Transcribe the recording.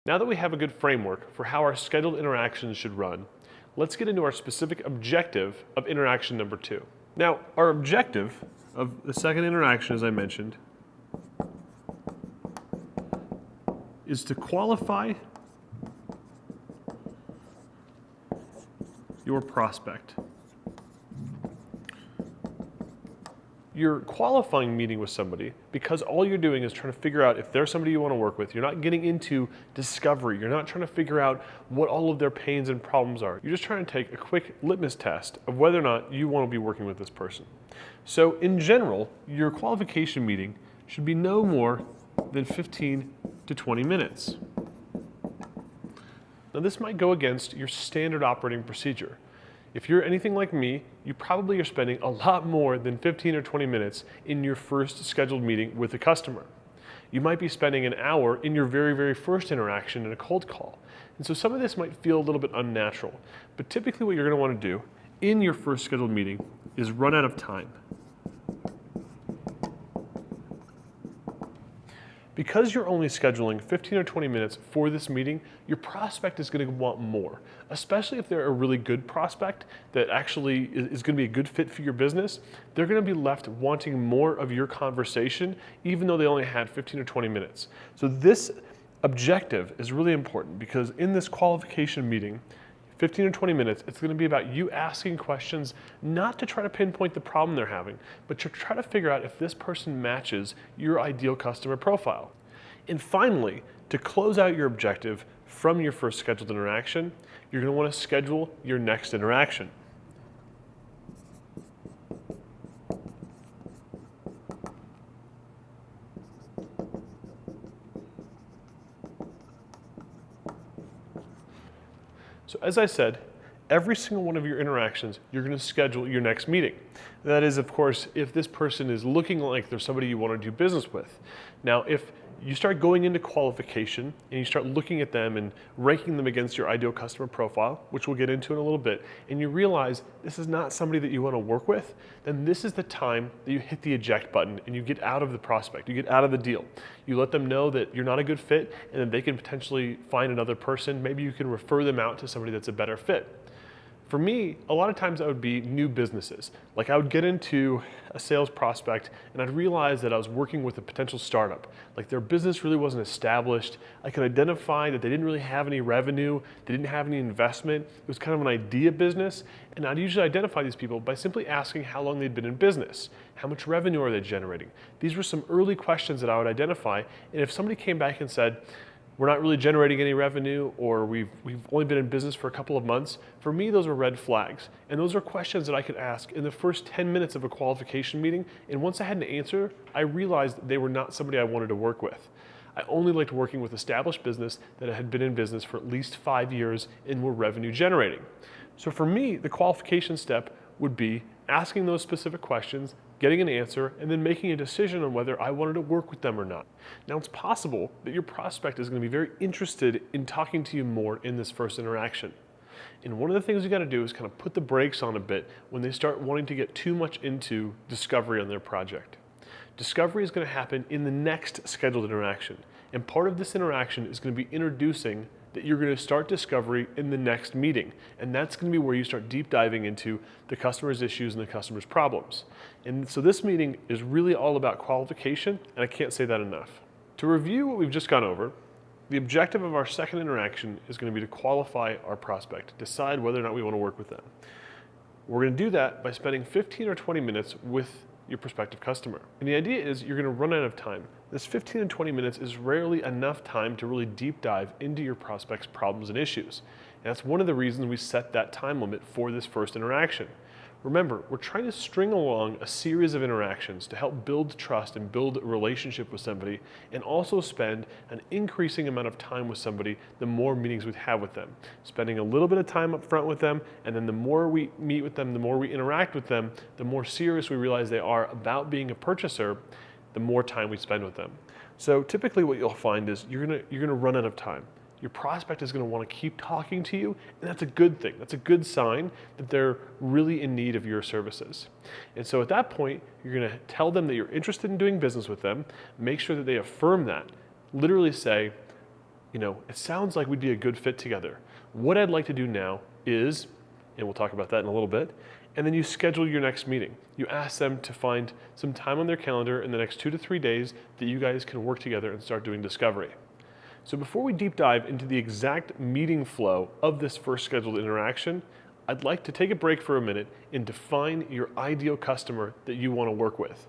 Now that we have a good framework for how our scheduled interactions should run, let's get into our specific objective of interaction number 2. Now, our objective of the second interaction, as I mentioned, is to qualify your prospect. You're qualifying meeting with somebody because all you're doing is trying to figure out if they're somebody you want to work with. You're not getting into discovery. You're not trying to figure out what all of their pains and problems are. You're just trying to take a quick litmus test of whether or not you want to be working with this person. So in general, your qualification meeting should be no more than 15 to 20 minutes. Now this might go against your standard operating procedure. If you're anything like me, you probably are spending a lot more than 15 or 20 minutes in your first scheduled meeting with a customer. You might be spending an hour in your very first interaction in a cold call. And so some of this might feel a little bit unnatural, but typically what you're going to want to do in your first scheduled meeting is run out of time. Because you're only scheduling 15 or 20 minutes for this meeting, your prospect is going to want more, especially if they're a really good prospect that actually is going to be a good fit for your business. They're going to be left wanting more of your conversation, even though they only had 15 or 20 minutes. So this objective is really important because in this qualification meeting, 15 or 20 minutes, it's going to be about you asking questions, not to try to pinpoint the problem they're having, but to try to figure out if this person matches your ideal customer profile. And finally, to close out your objective from your first scheduled interaction, you're going to want to schedule your next interaction. So as I said, every single one of your interactions, you're going to schedule your next meeting. That is, of course, if this person is looking like they're somebody you want to do business with. Now, if you start going into qualification and you start looking at them and ranking them against your ideal customer profile, which we'll get into in a little bit, and you realize this is not somebody that you want to work with, then this is the time that you hit the eject button and you get out of the prospect, you get out of the deal. You let them know that you're not a good fit and that they can potentially find another person. Maybe you can refer them out to somebody that's a better fit. For me, a lot of times that would be new businesses. Like I would get into a sales prospect and I'd realize that I was working with a potential startup. Like their business really wasn't established. I could identify that they didn't really have any revenue, they didn't have any investment. It was kind of an idea business. And I'd usually identify these people by simply asking how long they'd been in business. How much revenue are they generating? These were some early questions that I would identify. And if somebody came back and said, we're not really generating any revenue, or we've only been in business for a couple of months, for me those are red flags. And those are questions that I could ask in the first 10 minutes of a qualification meeting, and once I had an answer, I realized they were not somebody I wanted to work with. I only liked working with established business that had been in business for at least 5 years and were revenue generating. So for me, the qualification step would be asking those specific questions, getting an answer, and then making a decision on whether I wanted to work with them or not. Now it's possible that your prospect is going to be very interested in talking to you more in this first interaction. And one of the things you got to do is kind of put the brakes on a bit when they start wanting to get too much into discovery on their project. Discovery is going to happen in the next scheduled interaction. And part of this interaction is going to be introducing that you're going to start discovery in the next meeting. And that's going to be where you start deep diving into the customer's issues and the customer's problems. And so this meeting is really all about qualification, and I can't say that enough. To review what we've just gone over, the objective of our second interaction is going to be to qualify our prospect, decide whether or not we want to work with them. We're going to do that by spending 15 or 20 minutes with your prospective customer. And the idea is you're going to run out of time. This 15 and 20 minutes is rarely enough time to really deep dive into your prospect's problems and issues. And that's one of the reasons we set that time limit for this first interaction. Remember, we're trying to string along a series of interactions to help build trust and build a relationship with somebody, and also spend an increasing amount of time with somebody the more meetings we have with them. Spending a little bit of time up front with them, and then the more we meet with them, the more we interact with them, the more serious we realize they are about being a purchaser, the more time we spend with them. So typically what you'll find is you're gonna run out of time. Your prospect is going to want to keep talking to you, and that's a good thing. That's a good sign that they're really in need of your services. And so at that point, you're going to tell them that you're interested in doing business with them, make sure that they affirm that. Literally say, it sounds like we'd be a good fit together. What I'd like to do now is, and we'll talk about that in a little bit, and then you schedule your next meeting. You ask them to find some time on their calendar in the next 2 to 3 days that you guys can work together and start doing discovery. So before we deep dive into the exact meeting flow of this first scheduled interaction, I'd like to take a break for a minute and define your ideal customer that you want to work with.